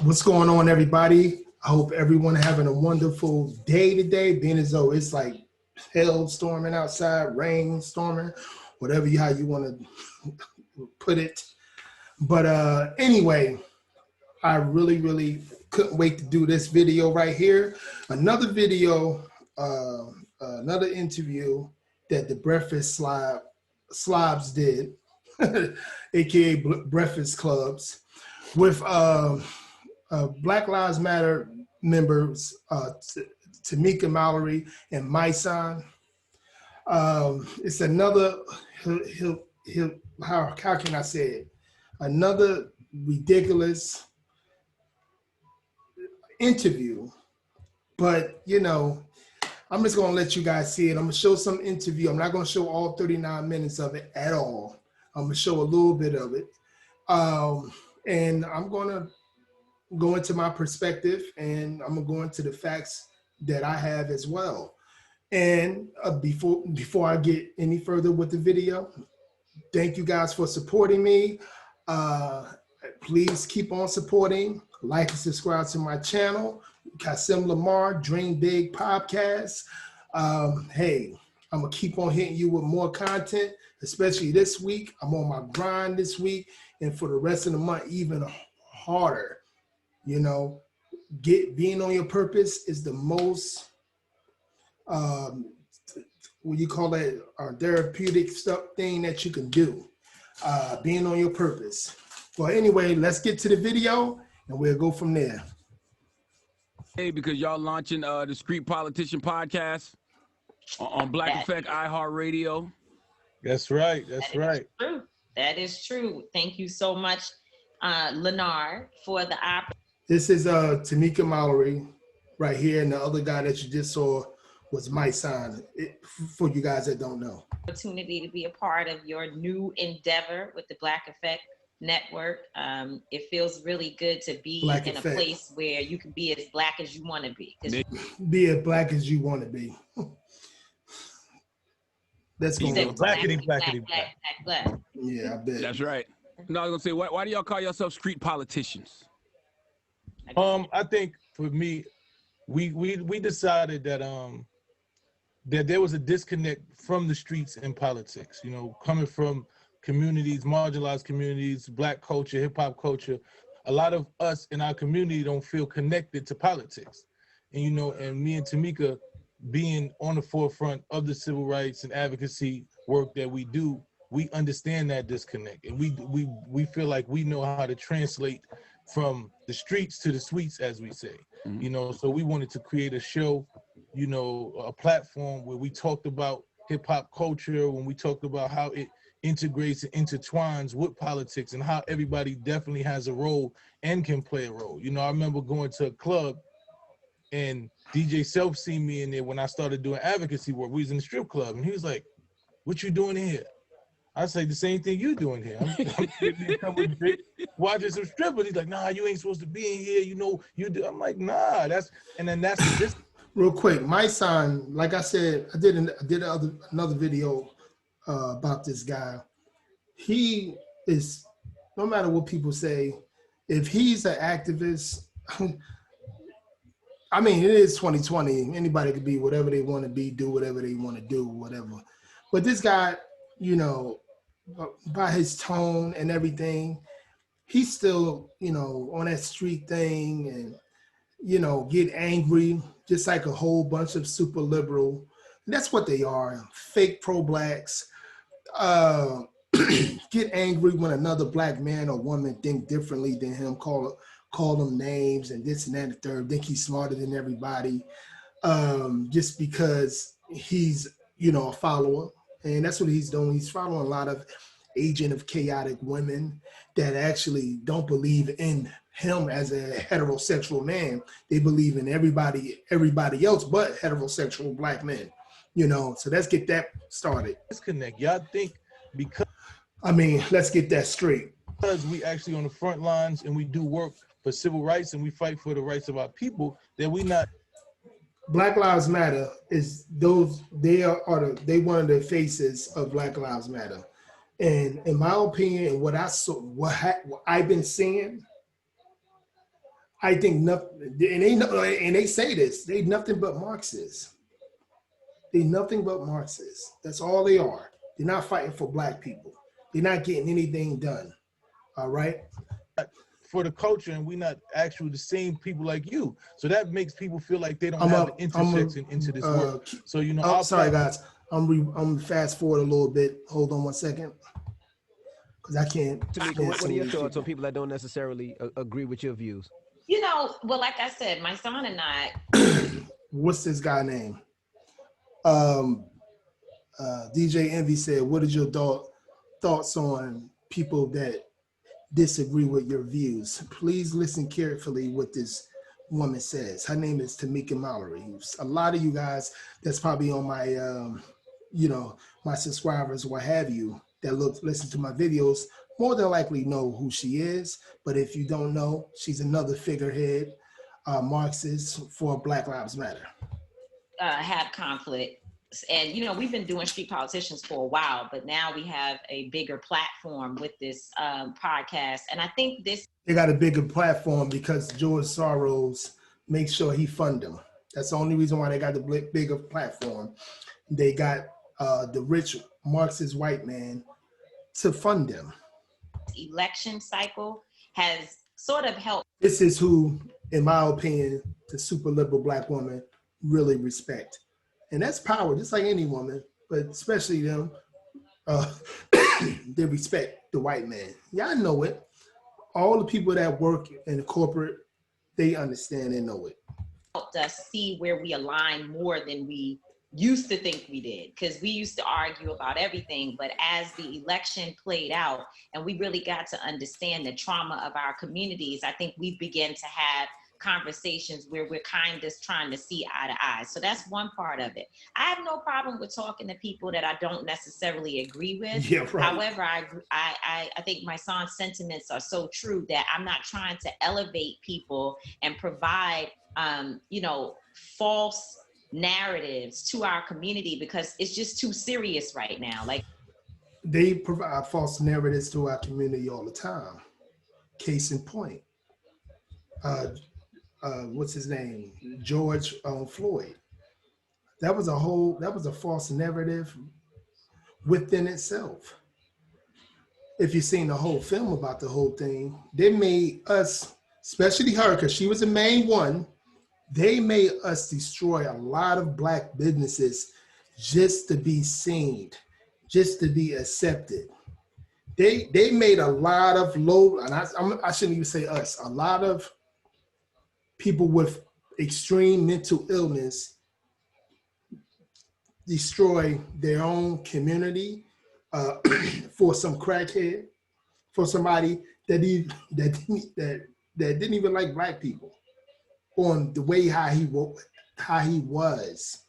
What's going on, everybody? I hope everyone having a wonderful day today, being as though it's like hell storming outside, rain storming, whatever how you want to put it. But anyway, I really couldn't wait to do this video right here. Another video, another interview that the Breakfast Slobs did, aka Breakfast Clubs, with Black Lives Matter members, Tamika Mallory and Mysonne. It's another, how can I say it? Another ridiculous interview, but you know, I'm just gonna let you guys see it. I'm gonna show some interview. I'm not gonna show all 39 minutes of it at all. I'm gonna show a little bit of it. And I'm gonna go into my perspective, and I'm gonna go into the facts that I have as well. And before I get any further with the video, thank you guys for supporting me. Please keep on supporting. Like and subscribe to my channel, Kasim Lamar Dream Big Podcast. Hey, I'm gonna keep on hitting you with more content, especially this week. I'm on my grind this week, and for the rest of the month, even harder. You know, being on your purpose is the most, what you call it, therapeutic thing that you can do. Being on your purpose. Well, anyway, let's get to the video and we'll go from there. Hey, because y'all launching the Street Politician podcast on Black Effect iHeartRadio. That's right. That's right. True. That is true. Thank you so much, Leonard, for the opportunity. This is Tamika Mallory right here, and the other guy that you just saw was Mysonne, for you guys that don't know. Opportunity to be a part of your new endeavor with the Black Effect Network. It feels really good to be in a place where you can be as black as you want to be. Be as black as you want to be. That's going to black. Yeah, I bet. That's right. No, I was gonna say, why do y'all call yourself street politicians? I think for me, we decided that that there was a disconnect from the streets and politics. You know, coming from communities, marginalized communities, Black culture, hip hop culture, a lot of us in our community don't feel connected to politics. And you know, and me and Tamika being on the forefront of the civil rights and advocacy work that we do, we understand that disconnect, and we feel like we know how to translate from the streets to the suites, as we say. You know, so we wanted to create a show, you know, a platform where we talked about hip hop culture, when we talked about how it integrates and intertwines with politics, and how everybody definitely has a role and can play a role. You know, I remember going to a club and DJ Self seen me in there when I started doing advocacy work. We was in the strip club, and he was like, "What you doing here?" I say the same thing you doing here. I'm watching some strippers. He's like, "Nah, you ain't supposed to be in here. You know, you do." I'm like, "Nah, that's." And then that's this. Real quick, Mysonne, like I said, I did another video about this guy. He is, no matter what people say, if he's an activist, I mean, it is 2020. Anybody could be whatever they want to be, do whatever they want to do, whatever. But this guy, you know, by his tone and everything, he's still, you know, on that street thing, and, you know, get angry, just like a whole bunch of super liberal. And that's what they are, fake pro-blacks. Get angry when another Black man or woman think differently than him, call them names and this and that and the third, think he's smarter than everybody, just because he's, you know, a follower. And that's what he's doing. He's following a lot of agent of chaotic women that actually don't believe in him as a heterosexual man. They believe in everybody else but heterosexual Black men. You know, so let's get that started. Disconnect. Y'all think because, I mean, let's get that straight. Because we actually on the front lines and we do work for civil rights and we fight for the rights of our people, that we not. Black Lives Matter is those, they one of the faces of Black Lives Matter. And in my opinion, and what I've been seeing, I think nothing, and they say this, they nothing but Marxists. They nothing but Marxists. That's all they are. They're not fighting for black people. They're not getting anything done. All right. For the culture, and we're not actually the same people like you. So that makes people feel like they don't have an intersection into this work. So sorry guys, I'm fast forward a little bit. Hold on one second, because I can't. Tamika, what are your thoughts on people that don't necessarily agree with your views? Well, like I said, my son and I. What's this guy name? DJ Envy said, "What is your thoughts on people that disagree with your views? Please listen carefully what this woman says." Her name is Tamika Mallory. A lot of you guys that's probably on my, my subscribers, what have you, that listen to my videos, more than likely know who she is. But if you don't know, she's another figurehead, Marxist for Black Lives Matter. Have conflict. And, we've been doing street politicians for a while, but now we have a bigger platform with this podcast. And I think they got a bigger platform because George Soros makes sure he fund them. That's the only reason why they got the bigger platform. They got the rich Marxist white man to fund them. Election cycle has sort of helped. This is who, in my opinion, the super liberal black woman really respect. And that's power, just like any woman, but especially them, they respect the white man. Yeah, I know it. All the people that work in the corporate, they understand and know it. Helped us see where we align more than we used to think we did, because we used to argue about everything. But as the election played out and we really got to understand the trauma of our communities, I think we began to have conversations where we're kind of trying to see eye to eye. So that's one part of it. I have no problem with talking to people that I don't necessarily agree with. Yeah, right. However, I think my son's sentiments are so true that I'm not trying to elevate people and provide, false narratives to our community, because it's just too serious right now. Like, they provide false narratives to our community all the time. Case in point, what's his name? George Floyd. That was a false narrative within itself. If you've seen the whole film about the whole thing, they made us, especially her, because she was the main one, they made us destroy a lot of black businesses just to be seen, just to be accepted. They made a lot of low, and I shouldn't even say us, a lot of people with extreme mental illness destroy their own community for some crackhead, for somebody that didn't even like black people, on the way how he was.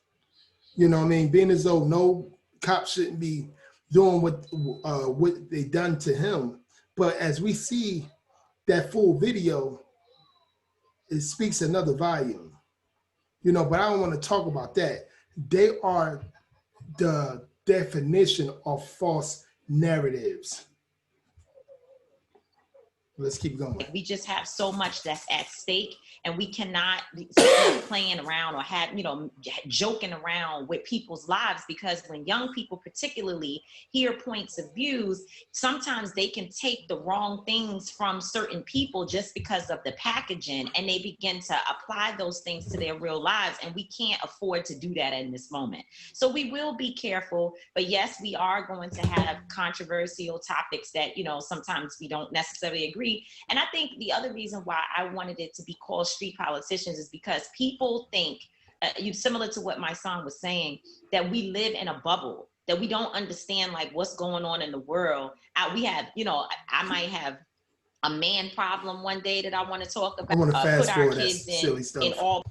You know what I mean? Being as though no cop shouldn't be doing what they done to him. But as we see that full video, it speaks another volume. But I don't want to talk about that. They are the definition of false narratives. Let's keep going. We just have so much that's at stake, and we cannot be playing around or joking around with people's lives, because when young people particularly hear points of views, sometimes they can take the wrong things from certain people just because of the packaging, and they begin to apply those things to their real lives, and we can't afford to do that in this moment. So we will be careful, but yes, we are going to have controversial topics that, sometimes we don't necessarily agree. And I think the other reason why I wanted it to be called Street Politicians is because people think, similar to what my son was saying, that we live in a bubble, that we don't understand like what's going on in the world. We have, I might have a man problem one day that I want to talk about. I want to fast put our forward kids that silly stuff. In all.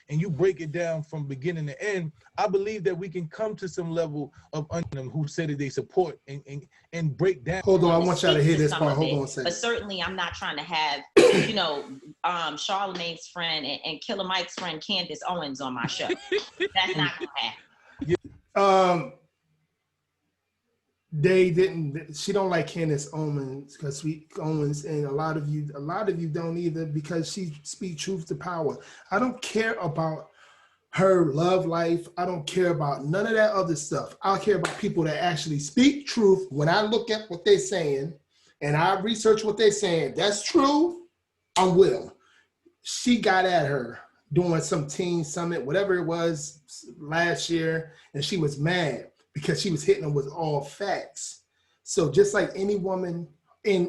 And you break it down from beginning to end, I believe that we can come to some level of them who said that they support and break down. Hold on, I want y'all to hear this part. Hold on a second. But certainly I'm not trying to have, Charlemagne's friend and Killer Mike's friend Candace Owens on my show. That's not gonna happen. they didn't. She don't like Candace Owens because Owens, and a lot of you don't either because she speak truth to power. I don't care about her love life. I don't care about none of that other stuff. I care about people that actually speak truth. When I look at what they're saying and I research what they're saying, that's true, I'm with them. She got at her doing some teen summit, whatever it was last year, and she was mad because she was hitting them with all facts. So just like any woman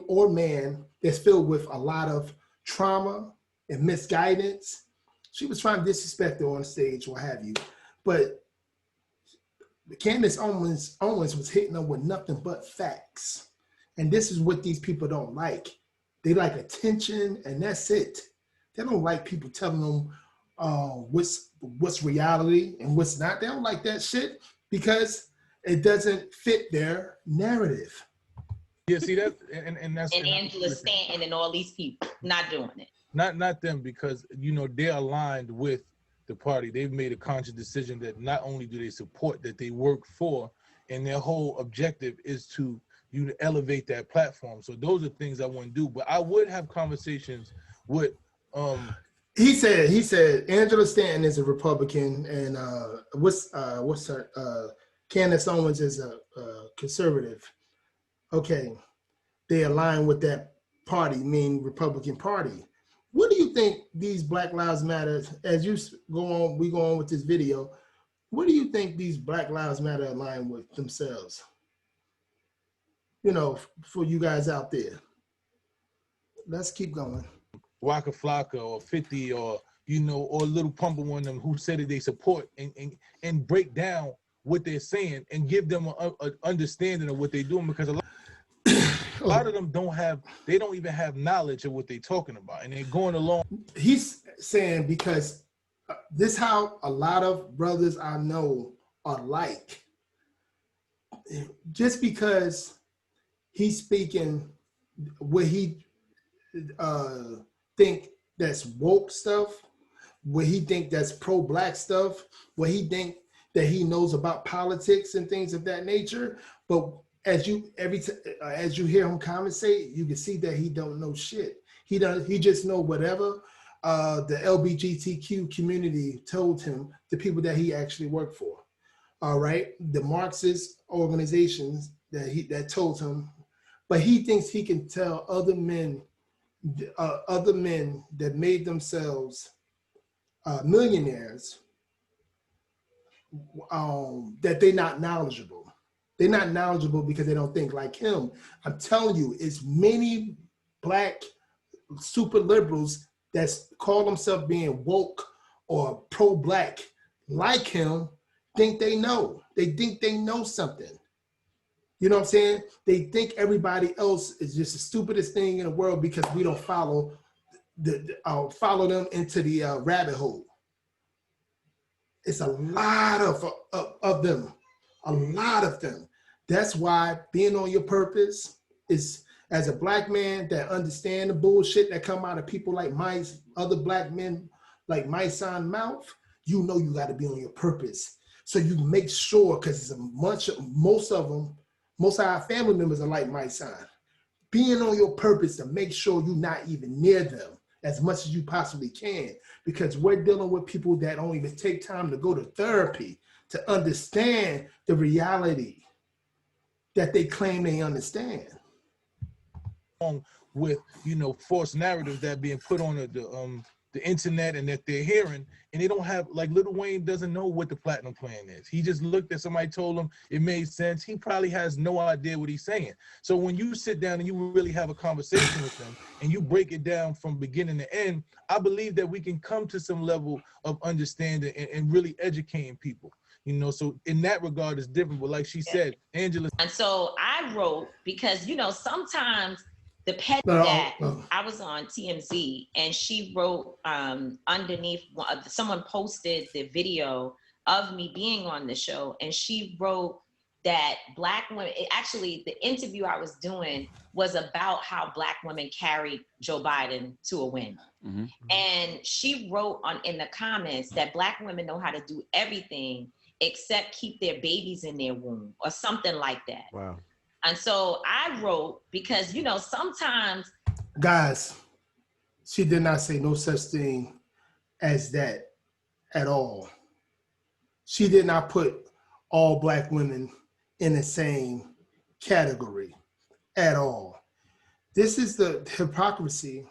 or man that's filled with a lot of trauma and misguidance, she was trying to disrespect her on stage, what have you. But Candace Owens was hitting them with nothing but facts. And this is what these people don't like. They like attention, and that's it. They don't like people telling them what's reality and what's not. They don't like that shit because it doesn't fit their narrative. Yeah, see that, and that's And Angela Stanton and all these people not doing it. Not them, because they're aligned with the party. They've made a conscious decision that not only do they support, that they work for, and their whole objective is to elevate that platform. So those are things I want to do. But I would have conversations with He said Angela Stanton is a Republican, and what's her Candace Owens is a conservative. Okay, they align with that party, meaning Republican Party. What do you think these Black Lives Matter, as we go on with this video, what do you think these Black Lives Matter align with themselves? For you guys out there. Let's keep going. Waka Flocka or 50 or Little Pump one of them who said that they support and break down what they're saying and give them a understanding of what they're doing, because a lot of them they don't even have knowledge of what they're talking about, and they're going along. He's saying because this is how a lot of brothers I know are like. Just because he's speaking what he think that's woke stuff, what he think that's pro-black stuff, what he think that he knows about politics and things of that nature, but as you hear him conversate, you can see that he don't know shit. He just know whatever the LGBTQ community told him, the people that he actually worked for. All right, the Marxist organizations that told him, but he thinks he can tell other men that made themselves millionaires that they're not knowledgeable. They're not knowledgeable because they don't think like him. I'm telling you, it's many black super liberals that call themselves being woke or pro-black like him think they know. They think they know something. You know what I'm saying? They think everybody else is just the stupidest thing in the world because we don't follow them into the rabbit hole. It's a lot of them, a lot of them. That's why being on your purpose is, as a black man that understand the bullshit that come out of people like other black men like Mysonne mouth, you got to be on your purpose. So you make sure, because most of our family members are like Mysonne. Being on your purpose to make sure you're not even near them as much as you possibly can, because we're dealing with people that don't even take time to go to therapy to understand the reality that they claim they understand. With false narratives that being put on the internet and that they're hearing, and they don't have, like, Lil Wayne doesn't know what the platinum plan is. He just looked at somebody, told him it made sense. He probably has no idea what he's saying. So when you sit down and you really have a conversation with them and you break it down from beginning to end, I believe that we can come to some level of understanding and really educating people. So in that regard, it's different. But like she said, Angela. And so I wrote, because, sometimes the pet that I was on TMZ, and she wrote underneath, someone posted the video of me being on the show, and she wrote that Black women, actually the interview I was doing was about how Black women carried Joe Biden to a win. Mm-hmm. And she wrote in the comments that Black women know how to do everything except keep their babies in their womb or something like that. Wow. And so I wrote, because, you know, sometimes. Guys, she did not say no such thing as that at all. She did not put all Black women in the same category at all. This is the hypocrisy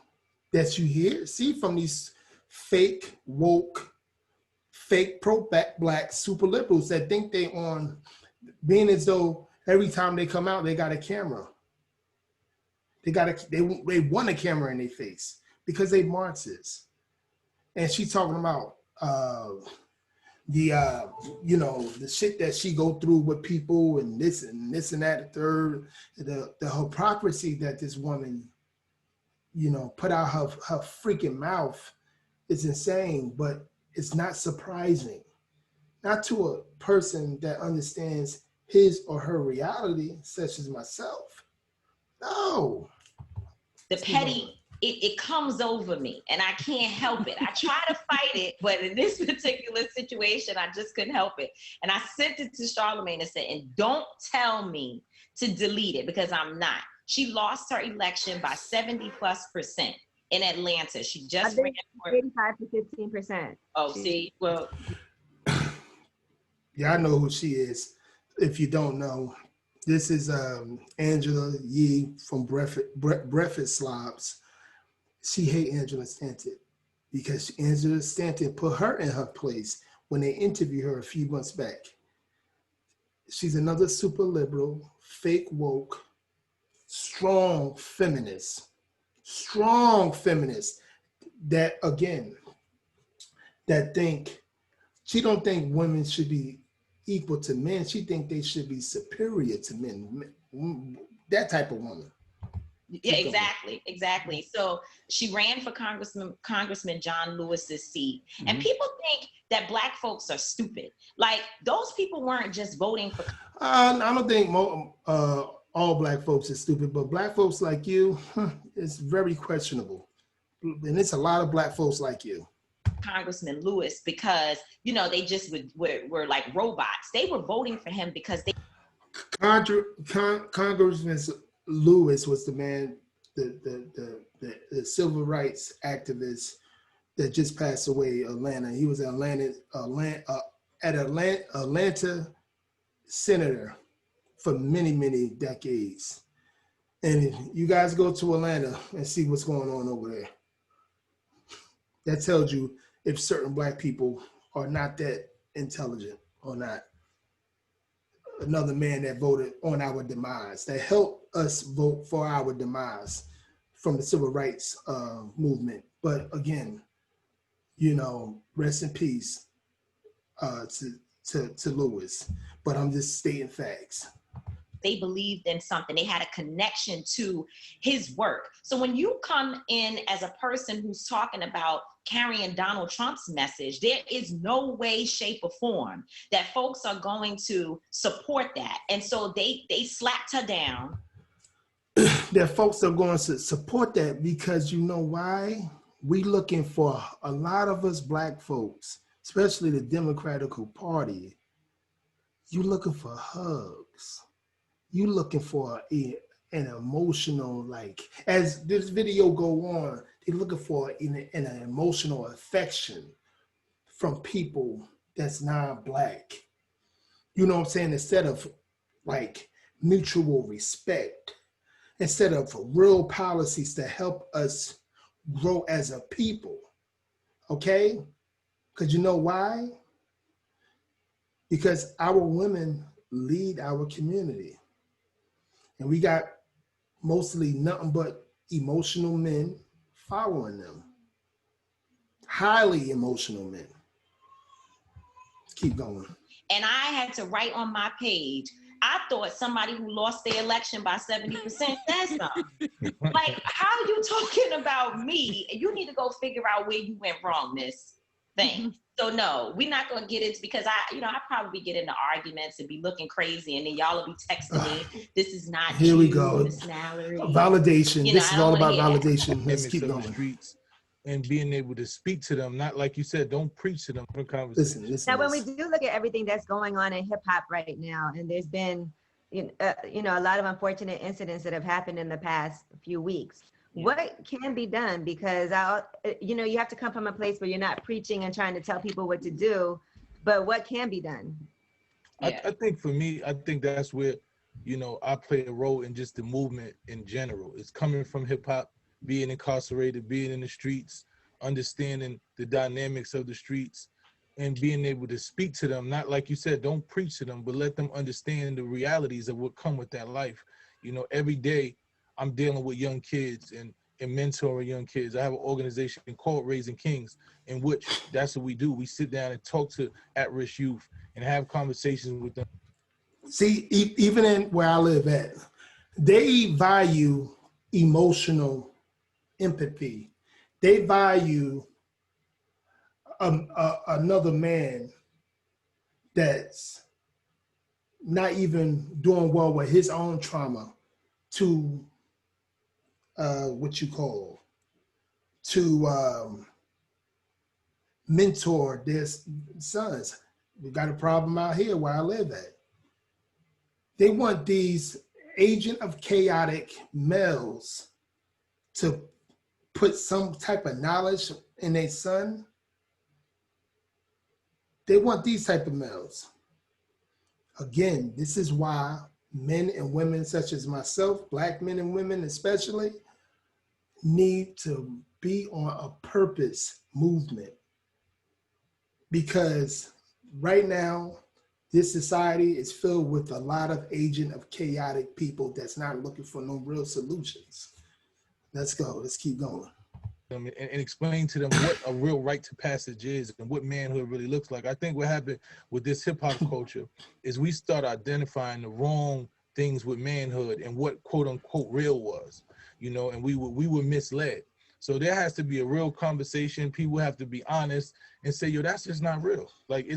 that you see from these fake woke, fake pro-Black super liberals that think they on, being as though every time they come out, they got a camera. They want a camera in their face because they Marxists. And she talking about the shit that she go through with people and this and that, the third, the hypocrisy that this woman, put out her freaking mouth is insane, but it's not surprising. Not to a person that understands his or her reality, such as myself. No. The petty, it comes over me and I can't help it. I try to fight it, but in this particular situation, I just couldn't help it. And I sent it to Charlamagne and said, and don't tell me to delete it, because I'm not. She lost her election by 70+% in Atlanta. She just ran for 85 to 15%. Oh, see, well. Yeah, I know who she is. If you don't know, this is Angela Yee from Breakfast Slobs. She hate Angela Stanton because Angela Stanton put her in her place when they interviewed her a few months back. She's another super liberal, fake woke, strong feminist that, again, that think, she don't think women should be equal to men. She think they should be superior to men. That type of woman. Yeah, exactly. So she ran for Congressman John Lewis's seat. Mm-hmm. And people think that Black folks are stupid. Like, those people weren't just voting for. I don't think all Black folks are stupid, but Black folks like you, it's very questionable. And it's a lot of Black folks like you. Congressman Lewis, because, they just were like robots. They were voting for him because they. Congressman Lewis was the man, the civil rights activist that just passed away in Atlanta. He was an Atlanta senator for many, many decades. And you guys go to Atlanta and see what's going on over there. That tells you if certain Black people are not that intelligent or not. Another man that voted on our demise, that helped us vote for our demise from the civil rights movement. But again, rest in peace to Lewis. But I'm just stating facts. They believed in something. They had a connection to his work. So when you come in as a person who's talking about carrying Donald Trump's message, there is no way, shape, or form that folks are going to support that. And so they slapped her down. That folks are going to support that because you know why? We looking for, a lot of us Black folks, especially the Democratic Party, you looking for hugs. You looking for an emotional, like, as this video go on, they're looking for an emotional affection from people that's non-Black. You know what I'm saying? Instead of like mutual respect, instead of real policies to help us grow as a people, okay? Because you know why? Because our women lead our community. And we got mostly nothing but emotional men following them. Highly emotional men. Keep going. And I had to write on my page, I thought somebody who lost their election by 70% said something. Like, how are you talking about me? You need to go figure out where you went wrong, miss. Thanks. So no, we're not going to get into, because I probably get into arguments and be looking crazy, and then y'all will be texting me, this is not here you, we go. Miss Mallory. Validation. This is all about validation. That. Let's keep going. Streets and being able to speak to them, not like you said, don't preach to them. Conversation. Now, when we do look at everything that's going on in hip hop right now, and there's been a lot of unfortunate incidents that have happened in the past few weeks. Yeah. What can be done? Because you have to come from a place where you're not preaching and trying to tell people what to do, but what can be done? Yeah. I think for me, I think that's where, I play a role in just the movement in general. It's coming from hip hop, being incarcerated, being in the streets, understanding the dynamics of the streets, and being able to speak to them. Not like you said, don't preach to them, but let them understand the realities of what come with that life. Every day I'm dealing with young kids and mentoring young kids. I have an organization called Raising Kings, in which that's what we do. We sit down and talk to at-risk youth and have conversations with them. See, even in where I live at, they value emotional empathy. They value another man that's not even doing well with his own trauma to mentor their sons. We got a problem out here where I live at. They want these agent of chaotic males to put some type of knowledge in their son. They want these type of males. Again, this is why men and women such as myself, Black men and women especially, need to be on a purpose movement. Because right now, this society is filled with a lot of agent of chaotic people that's not looking for no real solutions. Let's go. Let's keep going. And explain to them what a real rite to passage is and what manhood really looks like. I think what happened with this hip hop culture is we start identifying the wrong things with manhood and what quote unquote real was, and we were misled. So there has to be a real conversation. People have to be honest and say, yo, that's just not real. Like,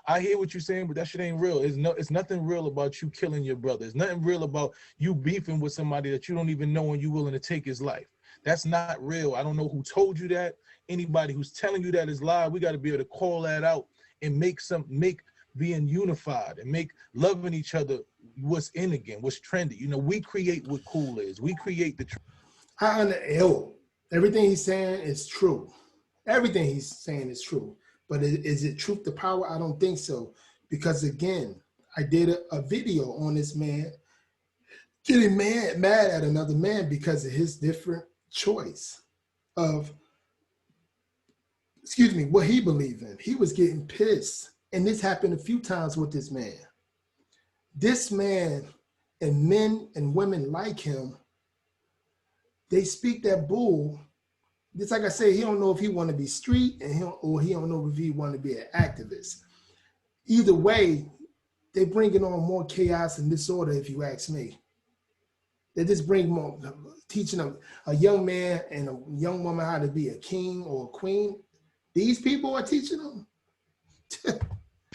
I hear what you're saying, but that shit ain't real. It's nothing real about you killing your brother. It's nothing real about you beefing with somebody that you don't even know and you willing to take his life. That's not real. I don't know who told you that. Anybody who's telling you that is lie. We got to be able to call that out and make being unified and make loving each other what's in again, what's trendy. We create what cool is. We create the everything he's saying is true. Everything he's saying is true. But is it truth to power? I don't think so. Because again, I did a video on this man getting mad at another man because of his different choice of, what he believed in. He was getting pissed. And this happened a few times with this man. This man and men and women like him, they speak that bull. Just like I say, he don't know if he want to be street or he don't know if he want to be an activist. Either way, they bringing on more chaos and disorder, if you ask me. They just bring more, teaching a young man and a young woman how to be a king or a queen. These people are teaching them.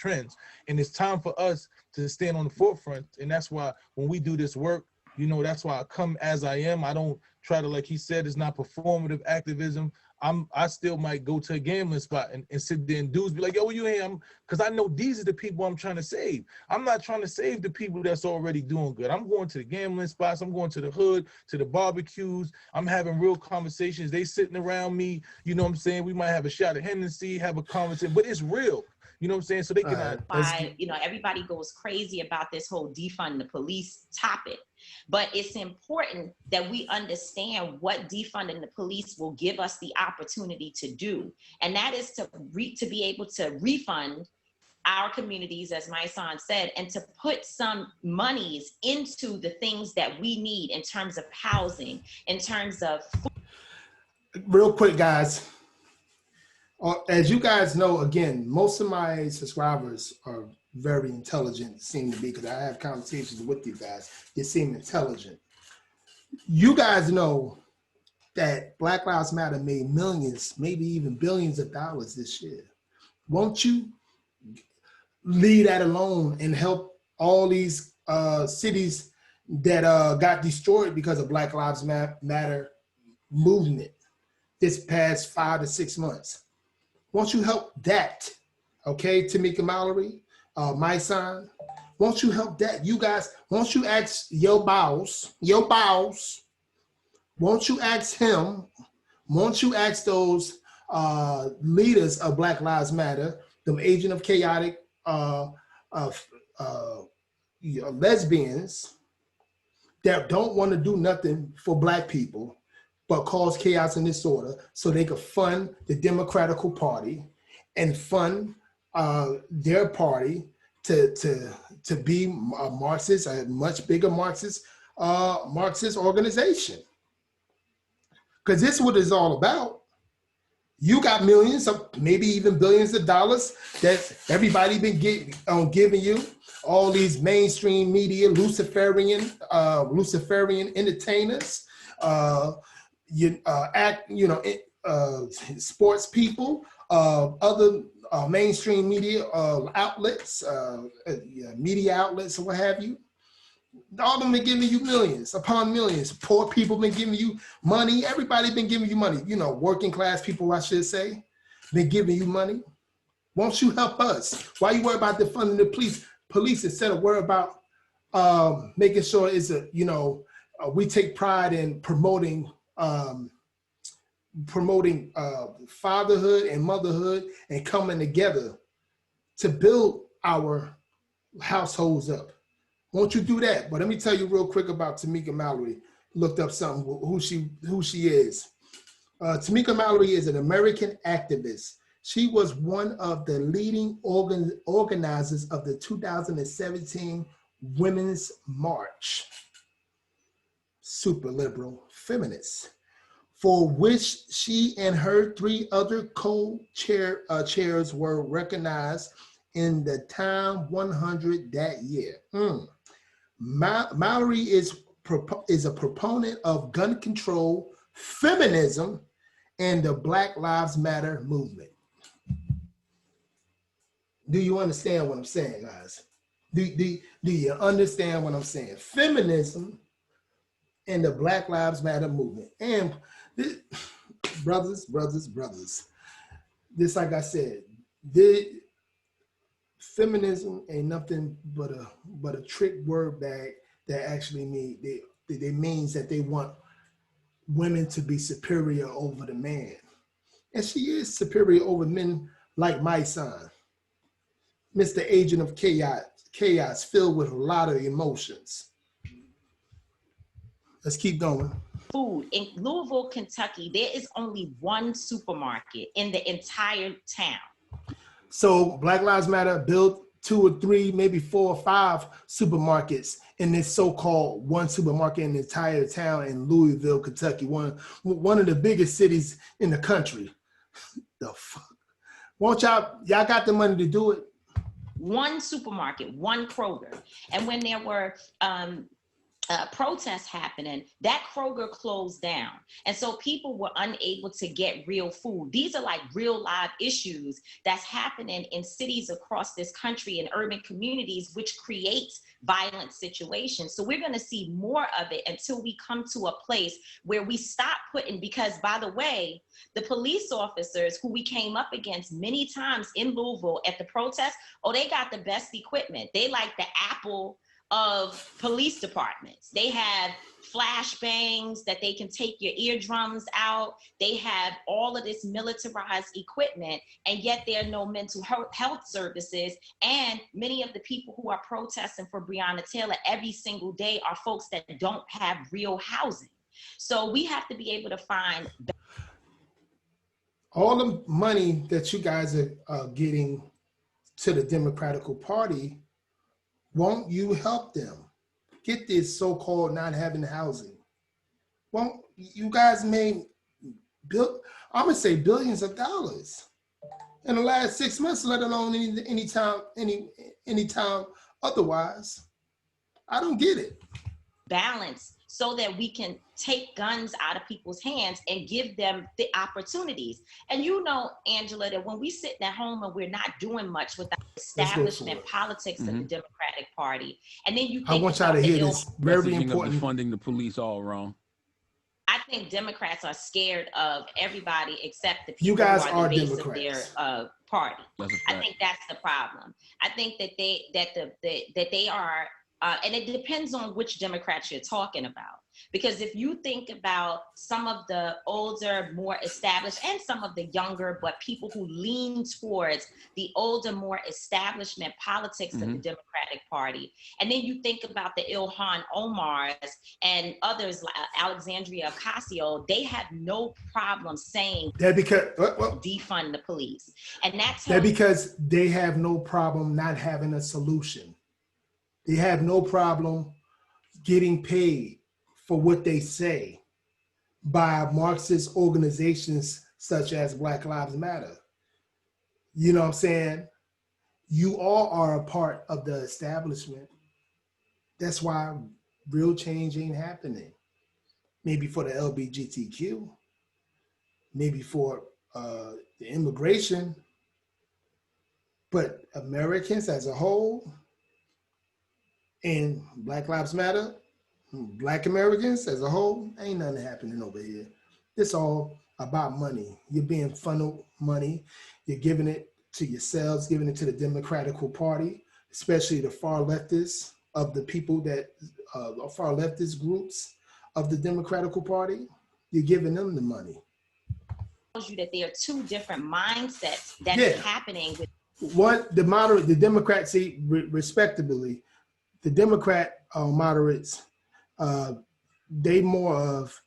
trends. And it's time for us to stand on the forefront. And that's why when we do this work, that's why I come as I am. I don't try to, like he said, it's not performative activism. I still might go to a gambling spot and sit there and dudes be like, yo, where you am? Because I know these are the people I'm trying to save. I'm not trying to save the people that's already doing good. I'm going to the gambling spots. I'm going to the hood, to the barbecues. I'm having real conversations. They sitting around me. You know what I'm saying? We might have a shot of Hennessy, have a conversation, but it's real. You know what I'm saying? So they can. Everybody goes crazy about this whole defund the police topic, but it's important that we understand what defunding the police will give us the opportunity to do, and that is to be able to refund our communities, as Mysonne said, and to put some monies into the things that we need in terms of housing, in terms of food. Real quick, guys. As you guys know, again, most of my subscribers are very intelligent, seem to be, because I have conversations with you guys. They seem intelligent. You guys know that Black Lives Matter made millions, maybe even billions of dollars this year. Won't you leave that alone and help all these cities that got destroyed because of Black Lives Matter movement this past 5 to 6 months? Won't you help that? Okay, Tamika Mallory, Mysonne, Won't you help that? You guys, won't you ask your boss, won't you ask him, won't you ask those leaders of Black Lives Matter, them agent of chaotic lesbians that don't want to do nothing for Black people, but cause chaos and disorder so they could fund the Democratic Party and fund their party to be a Marxist, a much bigger Marxist organization. Because this is what it's all about. You got millions of, maybe even billions of dollars that everybody been giving you. All these mainstream media, Luciferian entertainers, sports people, other mainstream media outlets, media outlets, or what have you. All of them been giving you millions upon millions. Poor people been giving you money. Everybody been giving you money. You know, working class people, I should say, been giving you money. Won't you help us? Why you worry about defunding the police instead of worry about making sure it's we take pride in promoting fatherhood and motherhood and coming together to build our households up. Won't you do that? But let me tell you real quick about Tamika Mallory. Looked up something, who she is. Tamika Mallory is an American activist. She was one of the leading organizers of the 2017 Women's March. Super liberal feminist, for which she and her 3 other co-chairs were recognized in the Time 100 that year. Mallory is a proponent of gun control, feminism, and the Black Lives Matter movement. Do you understand what I'm saying, guys? Do you understand what I'm saying? Feminism and the Black Lives Matter movement. And this, brothers, this, like I said, feminism ain't nothing but a trick word bag that actually means that they want women to be superior over the man. And she is superior over men like my son, Mr. Agent of Chaos filled with a lot of emotions. Let's keep going. Food in Louisville, Kentucky, there is only one supermarket in the entire town. So Black Lives Matter built 2 or 3, maybe 4 or 5 supermarkets in this so-called one supermarket in the entire town in Louisville, Kentucky, one of the biggest cities in the country. The fuck? Won't y'all got the money to do it? One supermarket, one Kroger. And when there were protests happening, that Kroger closed down. And so people were unable to get real food. These are like real live issues that's happening in cities across this country and urban communities, which creates violent situations. So we're going to see more of it until we come to a place where we stop putting, because by the way, the police officers who we came up against many times in Louisville at the protest, they got the best equipment. They like the Apple of police departments. They have flashbangs that they can take your eardrums out. They have all of this militarized equipment, and yet there are no mental health services. And many of the people who are protesting for Breonna Taylor every single day are folks that don't have real housing. So we have to be able to find all the money that you guys are getting to the Democratic Party. Won't you help them get this so-called not having housing? Won't you guys made I'm gonna say billions of dollars in the last 6 months, let alone any time otherwise. I don't get it. Balance so that we can take guns out of people's hands and give them the opportunities. And you know, Angela, that when we sitting at home and we're not doing much with the establishment politics of the Democratic Party, and then you think I want y'all to hear this very important. important. Funding the police all wrong. I think Democrats are scared of everybody except the people You guys who are are the base Democrats. of their party. That's a I fact. think that's the problem. I think that they are, and it depends on which Democrats you're talking about. Because if you think about some of the older, more established, and some of the younger, but people who lean towards the older, more establishment politics of the Democratic Party, and then you think about the Ilhan Omars and others like Alexandria Ocasio, they have no problem saying That because defund the police. And that's that because they have no problem not having a solution. They have no problem getting paid for what they say by Marxist organizations such as Black Lives Matter. You know what I'm saying? You all are a part of the establishment. That's why real change ain't happening. Maybe for the LGBTQ, maybe for the immigration, but Americans as a whole and Black Lives Matter, Black Americans as a whole, ain't nothing happening over here. It's all about money. You're being funneled money. You're giving it to yourselves, giving it to the Democratic Party, especially the far leftists of the people that far leftist groups of the Democratic Party. You're giving them the money. Shows you that there are two different mindsets that's happening with one. The Democrats, see, respectably, the Democrat moderates, they more of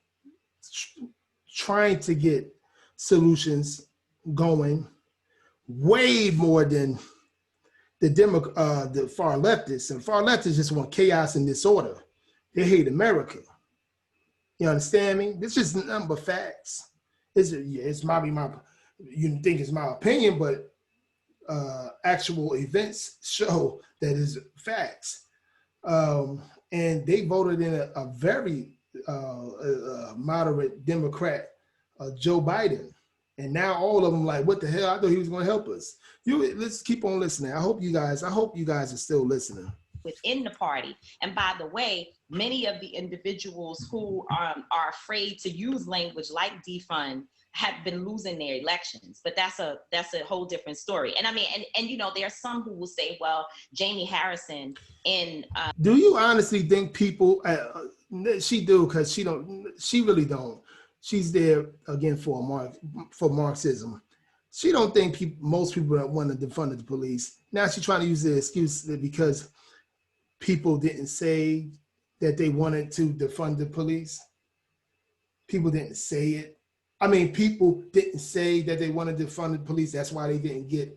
trying to get solutions going way more than the far leftists. And far leftists just want chaos and disorder. They hate America. You understand me? This is nothing but facts. It's maybe you think it's my opinion, but actual events show that is facts. And they voted in a very moderate Democrat, Joe Biden. And now all of them like, what the hell? I thought he was going to help us. Let's keep on listening. I hope you guys are still listening. Within the party. And by the way, many of the individuals who are afraid to use language like defund have been losing their elections, but that's a whole different story. And I mean, and you know, there are some who will say, well, Jamie Harrison in do you honestly think people she do, because she really don't. She's there again for Marxism. She don't think most people don't want to defund the police. Now she's trying to use the excuse that because people didn't say that they wanted to defund the police. People didn't say it. I mean, people didn't say that they wanted to defund the police. That's why they didn't get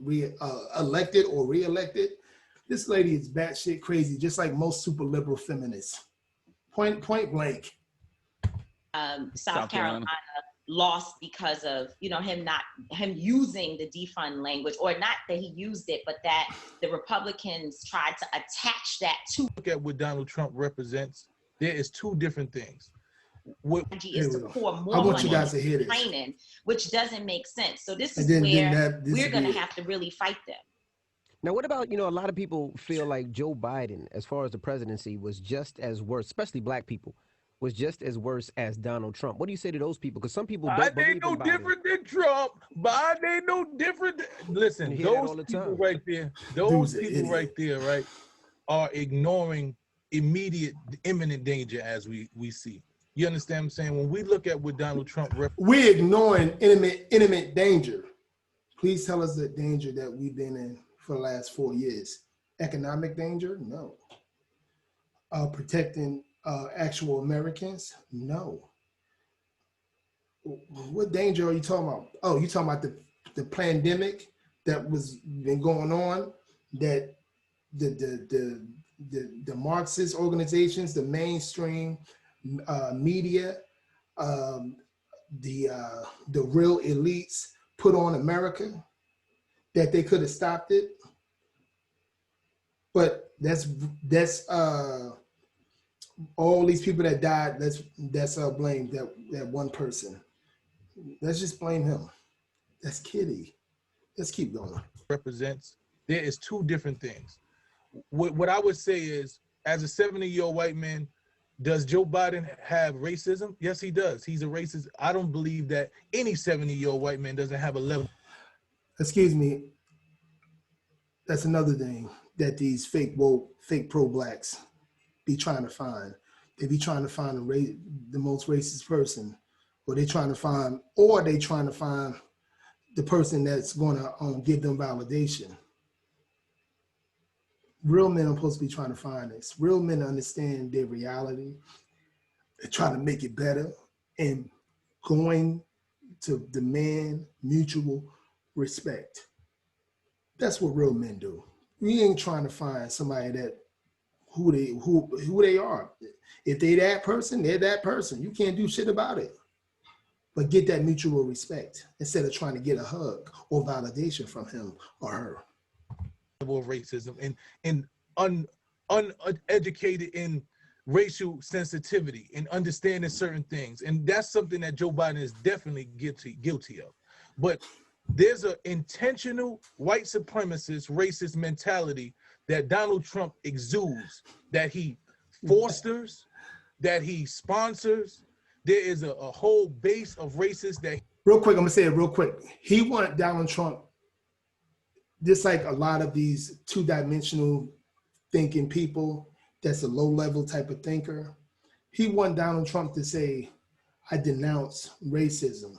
elected or reelected. This lady is batshit crazy, just like most super liberal feminists. Point blank. South Carolina lost because of, you know, him using the defund language, or not that he used it, but that the Republicans tried to attach that to. Look at what Donald Trump represents. There is two different things. Is to pour more I want money you guys to hear into this. training, which doesn't make sense. So this is Then where we're going to have to really fight them. Now, what about, a lot of people feel like Joe Biden, as far as the presidency, was just as worse, especially black people, was just as worse as Donald Trump. What do you say to those people? Because some people don't believe in Biden. Biden ain't no different than Trump. Biden ain't no different. Listen, those people right there, right, are ignoring imminent danger as we see. You understand what I'm saying? When we look at what Donald Trump we're ignoring imminent danger. Please tell us the danger that we've been in for the last 4 years. Economic danger? No. Protecting actual Americans? No. What danger are you talking about? Oh, you talking about the pandemic that was been going on, that the Marxist organizations, the mainstream media, the real elites put on America, that they could have stopped it. But that's all these people that died. That's blame that one person. Let's just blame him. That's Kitty. Let's keep going. Represents. There is two different things. What I would say is, as a 70-year-old white man, Does Joe Biden have racism? Yes, he does. He's a racist. I don't believe that any 70-year-old white man doesn't have a level. Excuse me. That's another thing that these fake woke, fake pro-blacks be trying to find. They be trying to find the most racist person, or they trying to find the person that's going to give them validation. Real men are supposed to be trying to find this. Real men understand their reality. They're trying to make it better and going to demand mutual respect. That's what real men do. We ain't trying to find somebody that who they are. If they that person, they're that person. You can't do shit about it. But get that mutual respect instead of trying to get a hug or validation from him or her. Level of racism and uneducated in racial sensitivity and understanding certain things. And that's something that Joe Biden is definitely guilty of. But there's an intentional white supremacist racist mentality that Donald Trump exudes, that he fosters, that he sponsors. There is a whole base of racists that... Real quick, I'm gonna say it real quick. He wanted Donald Trump, just like a lot of these two-dimensional thinking people, that's a low-level type of thinker. He wanted Donald Trump to say, I denounce racism.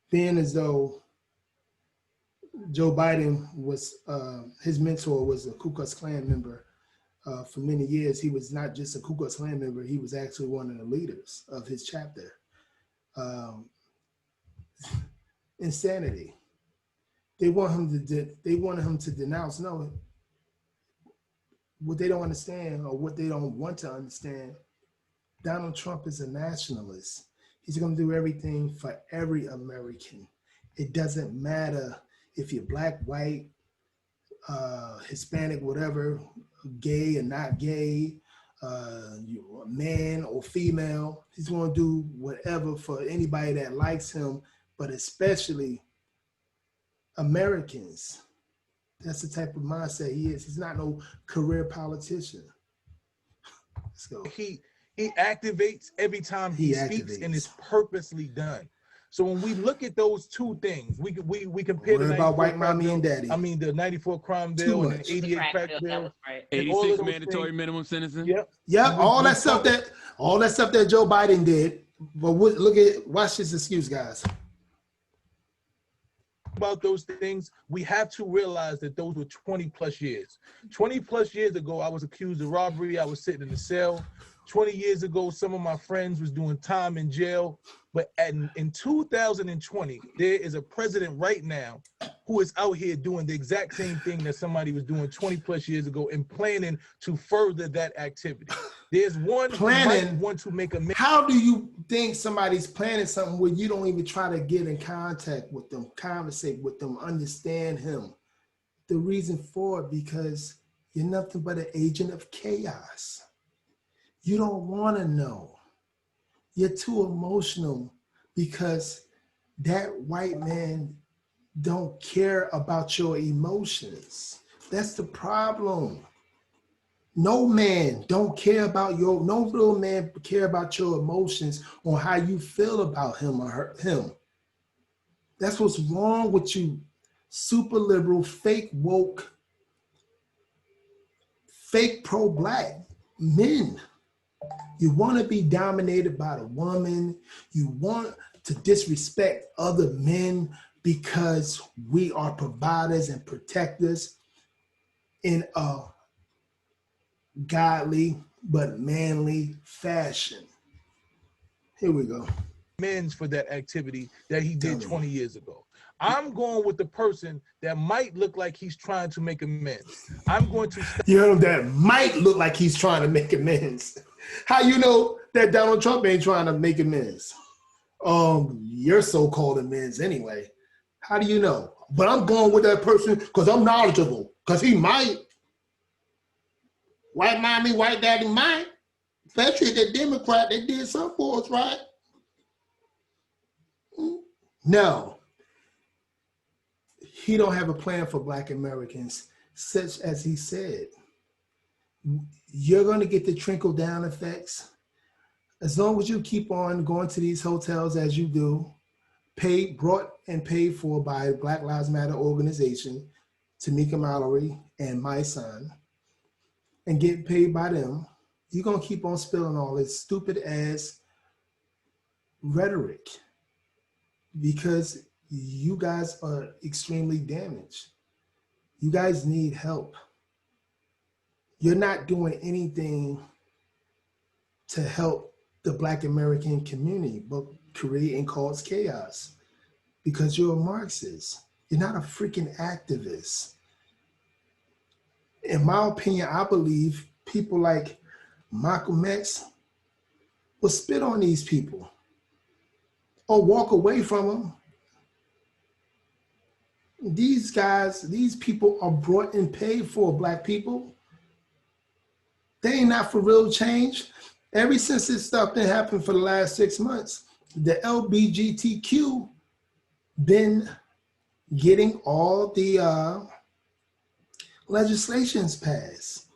Being as though Joe Biden was, his mentor was a Ku Klux Klan member. For many years, he was not just a Ku Klux Klan member, he was actually one of the leaders of his chapter. Insanity. They wanted him to denounce. No, what they don't understand or what they don't want to understand, Donald Trump is a nationalist. He's going to do everything for every American. It doesn't matter if you're black, white, Hispanic, whatever, gay or not gay, you're a man or female. He's going to do whatever for anybody that likes him, but especially Americans. That's the type of mindset he is. He's not no career politician. Let's go. He activates every time he speaks, and it's purposely done. So when we look at those two things, we compare the about white mommy and daddy. I mean, the 94 crime bill and the 88 crack bill. 86 mandatory minimum sentencing. Yep. All that stuff that Joe Biden did. But watch this excuse, guys. About those things, we have to realize that those were 20 plus years. 20 plus years ago, I was accused of robbery. I was sitting in the cell. 20 years ago, some of my friends was doing time in jail. But in 2020, there is a president right now who is out here doing the exact same thing that somebody was doing 20 plus years ago and planning to further that activity. There's one planning who want to make a... How do you think somebody's planning something where you don't even try to get in contact with them, conversate with them, understand him? The reason for it, because you're nothing but an agent of chaos. You don't want to know. You're too emotional because that white man don't care about your emotions. That's the problem. No man don't care about no real man care about your emotions or how you feel about him or him. That's what's wrong with you, super liberal, fake woke, fake pro-black men. You want to be dominated by the woman. You want to disrespect other men because we are providers and protectors in a godly but manly fashion. Here we go. Amends for that activity that he did 20 years ago. I'm going with the person that might look like he's trying to make amends. I'm going to... You heard him, that might look like he's trying to make amends. How you know that Donald Trump ain't trying to make amends? Your so-called amends anyway. How do you know? But I'm going with that person because I'm knowledgeable. Because he might. White mommy, white daddy might. Especially the Democrat, they did something for us, right? No. He don't have a plan for Black Americans, such as he said. You're going to get the trickle down effects. As long as you keep on going to these hotels as you do, brought and paid for by Black Lives Matter organization, Tamika Mallory and Mysonne, and get paid by them, you're going to keep on spilling all this stupid ass rhetoric because you guys are extremely damaged. You guys need help. You're not doing anything to help the Black American community, but create and cause chaos because you're a Marxist. You're not a freaking activist. In my opinion, I believe people like Malcolm X will spit on these people or walk away from them. These guys, these people are brought and paid for, Black people. They ain't not for real change. Ever since this stuff that happened for the last 6 months, the LGBTQ been getting all the legislations passed.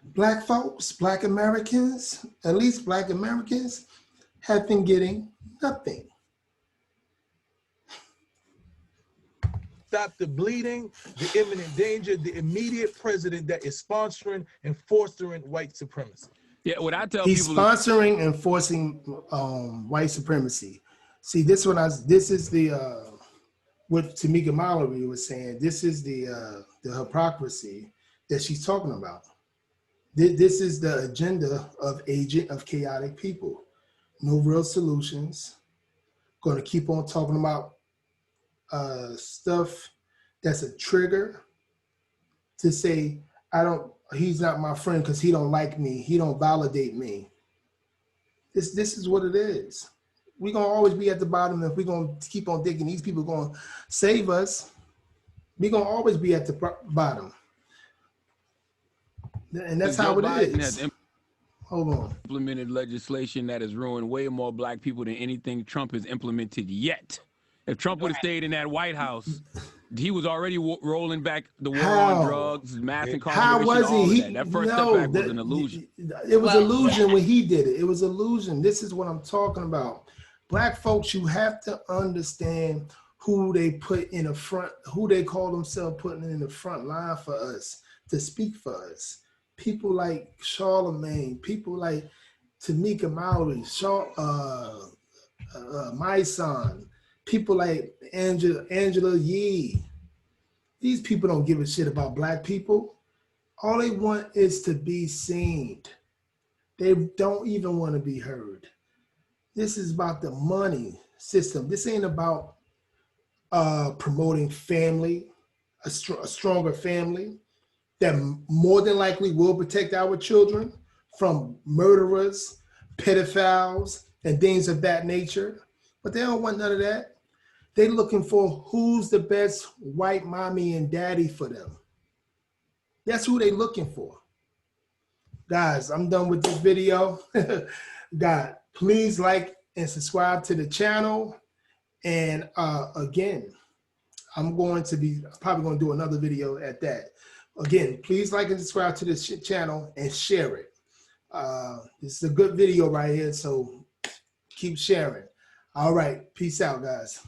Black folks, Black Americans, at least Black Americans, have been getting nothing. Stop the bleeding, the imminent danger, the immediate president that is sponsoring and fostering white supremacy. Yeah, what I tell He's people sponsoring and forcing white supremacy. See, this is the what Tamika Mallory was saying. This is the hypocrisy that she's talking about. This is the agenda of agent of chaotic people. No real solutions. Going to keep on talking about stuff that's a trigger to say, he's not my friend because he don't like me. He don't validate me. This is what it is. We're going to always be at the bottom. If we're going to keep on digging, these people are going to save us. We're going to always be at the bottom. And that's how Joe it Biden is. has Hold on. implemented legislation that has ruined way more Black people than anything Trump has implemented yet. If Trump would have stayed in that White House, he was already rolling back the war on drugs, mass How incarceration, was all he? of that. That first step back was an illusion. It was illusion when he did it. It was illusion. This is what I'm talking about. Black folks, you have to understand who they put in the front, who they call themselves putting in the front line for us, to speak for us. People like Charlemagne, people like Tamika Mallory, Mysonne, people like Angela Yee. These people don't give a shit about Black people. All they want is to be seen. They don't even want to be heard. This is about the money system. This ain't about promoting family, a stronger family that more than likely will protect our children from murderers, pedophiles, and things of that nature. But they don't want none of that. They're looking for who's the best white mommy and daddy for them. That's who they're looking for. Guys, I'm done with this video. God, please like and subscribe to the channel. And again, I'm probably going to do another video at that. Again, please like and subscribe to this channel and share it. This is a good video right here, so keep sharing. All right, peace out, guys.